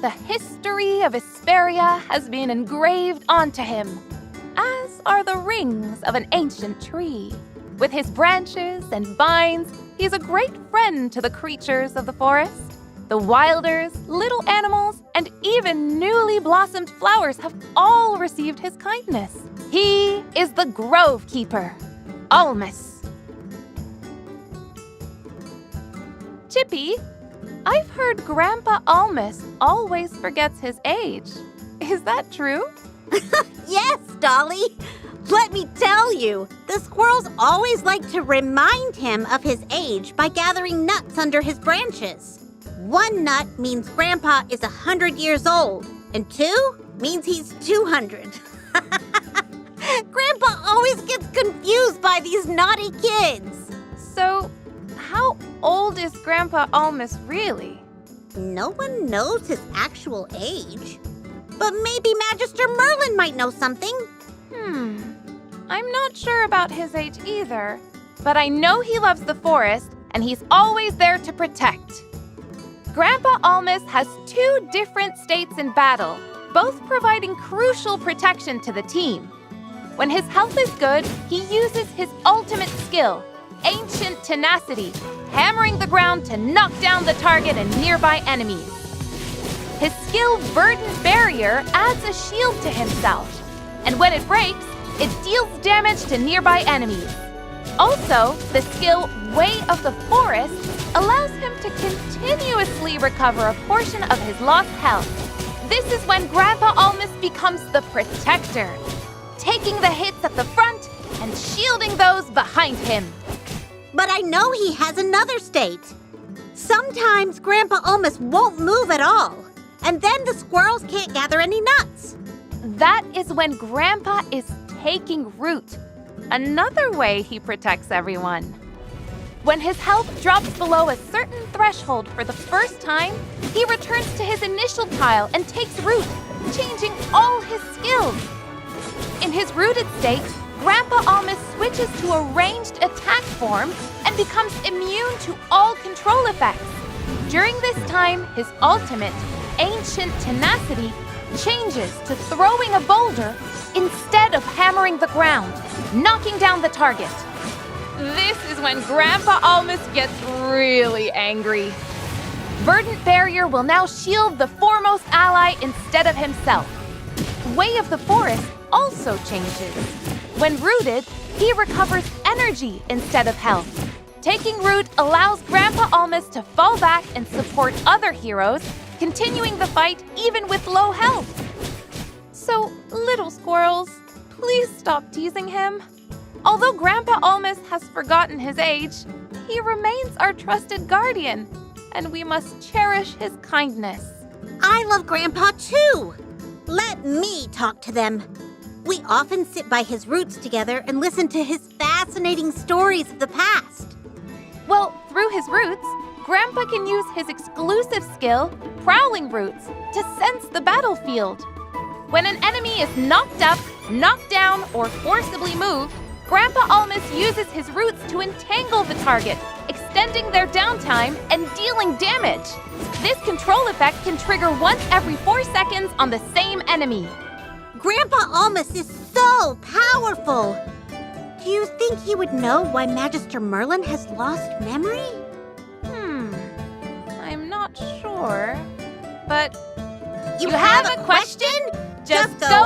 The history of Hesperia has been engraved onto him, as are the rings of an ancient tree. With his branches and vines, he's a great friend to the creatures of the forest. The wilders, little animals, and even newly blossomed flowers have all received his kindness. He is the Grove Keeper, Ulmus. Chippy, I've heard Grandpa Ulmus always forgets his age. Is that true? Yes, Dolly. Let me tell you, the squirrels always like to remind him of his age by gathering nuts under his branches. 1 nut means Grandpa is 100 years old, and 2 means he's 200. Grandpa always gets confused by these naughty kids. So, how old is Grandpa Ulmus really? No one knows his actual age. But maybe Magister Merlin might know something. I'm not sure about his age either, but I know he loves the forest and he's always there to protect. Grandpa Ulmus has 2 different states in battle, both providing crucial protection to the team. When his health is good, he uses his ultimate skill, Ancient Tenacity, hammering the ground to knock down the target and nearby enemies. His skill Verdant Barrier adds a shield to himself, and when it breaks, it deals damage to nearby enemies. Also, the skill Way of the Forest allows him to continuously recover a portion of his lost health. This is when Grandpa Ulmus becomes the Protector, taking the hits at the front and shielding those behind him. But I know he has another state. Sometimes Grandpa Ulmus won't move at all, and then the squirrels can't gather any nuts. That is when Grandpa is taking root, another way he protects everyone. When his health drops below a certain threshold for the first time, he returns to his initial tile and takes root, changing all his skills. In his rooted state, Grandpa Ulmus switches to a ranged attack form and becomes immune to all control effects. During this time, his ultimate, Ancient Tenacity, changes to throwing a boulder instead of hammering the ground, knocking down the target. This is when Grandpa Ulmus gets really angry. Verdant Barrier will now shield the foremost ally instead of himself. Way of the Forest also changes. When rooted, he recovers energy instead of health. Taking root allows Grandpa Ulmus to fall back and support other heroes, continuing the fight even with low health. So, little squirrels, please stop teasing him. Although Grandpa Ulmus has forgotten his age, he remains our trusted guardian, and we must cherish his kindness. I love Grandpa too. Let me talk to them. We often sit by his roots together and listen to his fascinating stories of the past. Well, through his roots, Grandpa can use his exclusive skill, Prowling Roots, to sense the battlefield. When an enemy is knocked up, knocked down, or forcibly moved, Grandpa Ulmus uses his roots to entangle the target, extending their downtime and dealing damage. This control effect can trigger once every 4 seconds on the same enemy. Grandpa Ulmus is so powerful. Do you think he would know why Magister Merlin has lost memory? I'm not sure, but You have a question? Just go